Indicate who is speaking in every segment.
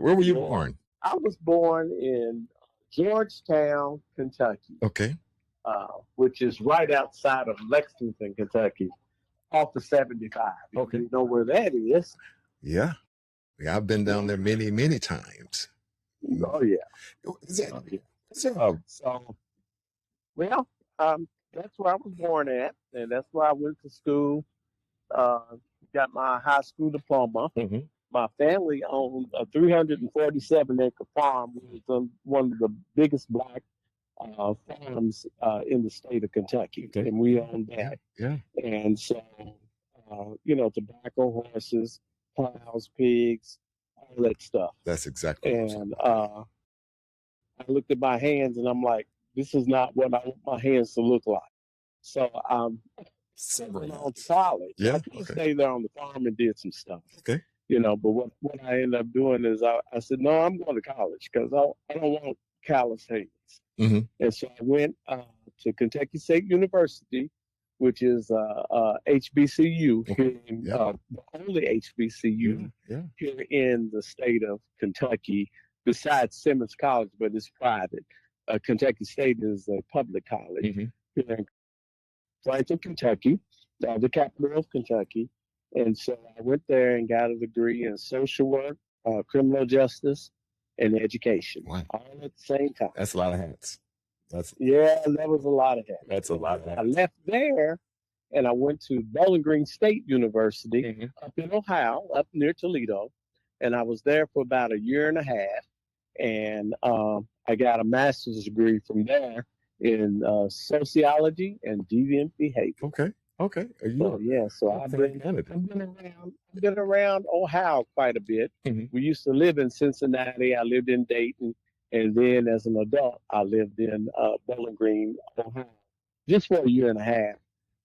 Speaker 1: Where were you
Speaker 2: Yeah.
Speaker 1: born?
Speaker 2: I was born in Georgetown, Kentucky,
Speaker 1: Okay.
Speaker 2: which is right outside of Lexington, Kentucky, off of 75. If
Speaker 1: Okay.
Speaker 2: you know where that is.
Speaker 1: Yeah. Yeah, I've been down there many, many times.
Speaker 2: Oh yeah,
Speaker 1: Is that,
Speaker 2: oh yeah.
Speaker 1: is there
Speaker 2: So well, that's where I was born at, and that's where I went to school. Uh, got my high school diploma.
Speaker 1: Mhm.
Speaker 2: My family owned a 347-acre farm, which was one of the biggest black farms in the state of Kentucky,
Speaker 1: Okay.
Speaker 2: and we owned
Speaker 1: Yeah.
Speaker 2: that.
Speaker 1: Yeah.
Speaker 2: And so, tobacco, horses, plows, pigs, all that stuff.
Speaker 1: That's exactly what I was
Speaker 2: And
Speaker 1: talking about.
Speaker 2: I looked at my hands, and I'm like, this is not what I want my hands to look like. So
Speaker 1: Several
Speaker 2: went on to
Speaker 1: months.
Speaker 2: college. I
Speaker 1: Yeah.
Speaker 2: could have
Speaker 1: Okay.
Speaker 2: stayed there on the farm and did some stuff,
Speaker 1: Okay.
Speaker 2: but what I ended up doing is I said, no, I'm going to college because I don't want callous hands.
Speaker 1: Hmm.
Speaker 2: And so I went to Kentucky State University, which is HBCU
Speaker 1: Okay.
Speaker 2: here in
Speaker 1: Yeah.
Speaker 2: the only
Speaker 1: Yeah.
Speaker 2: HBCU
Speaker 1: Yeah.
Speaker 2: here in the state of Kentucky, besides Simmons College, but it's private. Kentucky State is a public college
Speaker 1: Hmm.
Speaker 2: here in Franklin, Kentucky, the capital of Kentucky. And so I went there and got a degree in social work, criminal justice, and education,
Speaker 1: Wow.
Speaker 2: all at the same time.
Speaker 1: That's a lot of hats. That's
Speaker 2: Yeah, that was a lot of that.
Speaker 1: that's a lot of
Speaker 2: I
Speaker 1: hats.
Speaker 2: left there and I went to Bowling Green State University
Speaker 1: Hmm.
Speaker 2: up in Ohio, up near Toledo. And I was there for about a year and a half. And I got a master's degree from there in sociology and deviant behavior.
Speaker 1: Okay. Okay.
Speaker 2: So yeah, so
Speaker 1: You're a fine candidate.
Speaker 2: I've been around Ohio quite a bit.
Speaker 1: Hmm.
Speaker 2: We used to live in Cincinnati. I lived in Dayton, and then as an adult, I lived in Bowling Green, Ohio, just for a year and a half,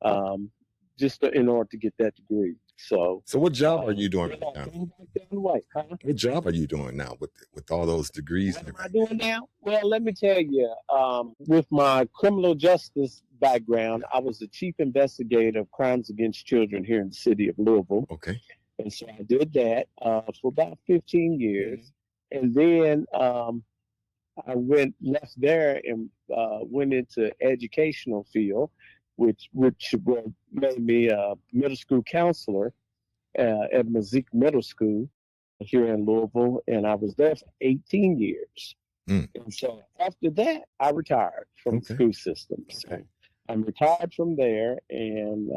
Speaker 2: um, in order to get that degree. So,
Speaker 1: So what job are you doing
Speaker 2: yeah,
Speaker 1: right
Speaker 2: I
Speaker 1: now?
Speaker 2: came back down the way, huh?
Speaker 1: What job are you doing now with all those degrees
Speaker 2: What
Speaker 1: and
Speaker 2: am I
Speaker 1: everything?
Speaker 2: doing now? Well, let me tell you, with my criminal justice background,
Speaker 1: Yeah.
Speaker 2: I was the chief investigator of crimes against children here in the city of Louisville.
Speaker 1: Okay.
Speaker 2: And so I did that for about 15
Speaker 1: Hmm.
Speaker 2: years. And then I left there and went into educational field, which made me a middle school counselor at Mazik Middle School here in Louisville. And I was there for 18 years.
Speaker 1: Mm.
Speaker 2: And so after that, I retired from the
Speaker 1: Okay.
Speaker 2: school system. So
Speaker 1: Okay.
Speaker 2: I'm retired from there, and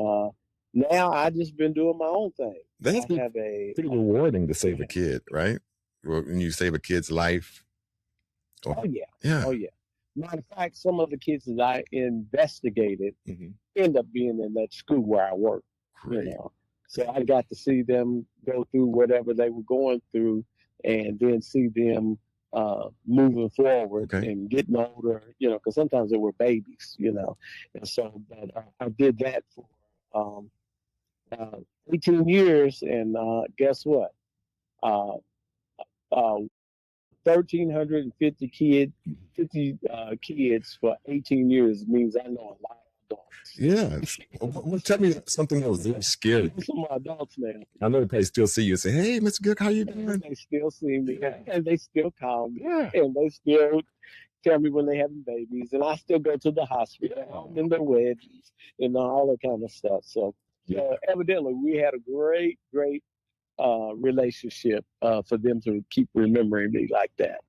Speaker 2: now I just been doing my own thing.
Speaker 1: That's
Speaker 2: I have a
Speaker 1: pretty rewarding to save a kid, right? When you save a kid's life.
Speaker 2: oh yeah,
Speaker 1: Yeah.
Speaker 2: oh yeah. Matter of fact, some of the kids that I investigated
Speaker 1: Hmm.
Speaker 2: end up being in that school where I work. You
Speaker 1: Great.
Speaker 2: know, so I got to see them go through whatever they were going through, and then see them moving forward
Speaker 1: Okay.
Speaker 2: and getting older. Because sometimes they were babies. And so but I did that for um, uh, 18 years, and guess what? Uh, uh, 1,350 50 kids for 18 years means I know a lot of adults.
Speaker 1: Yeah. Well, tell me something that was very scary.
Speaker 2: Some adults now.
Speaker 1: I know they still see you and say, "Hey, Mr. Gook, how you doing?"
Speaker 2: They still see me,
Speaker 1: Yeah.
Speaker 2: and they still call me,
Speaker 1: Yeah.
Speaker 2: and they still tell me when they having babies, and I still go to the hospital
Speaker 1: Yeah.
Speaker 2: and their weddings and all that kind of stuff. So
Speaker 1: Yeah.
Speaker 2: evidently, we had a great relationship for them to keep remembering me like that.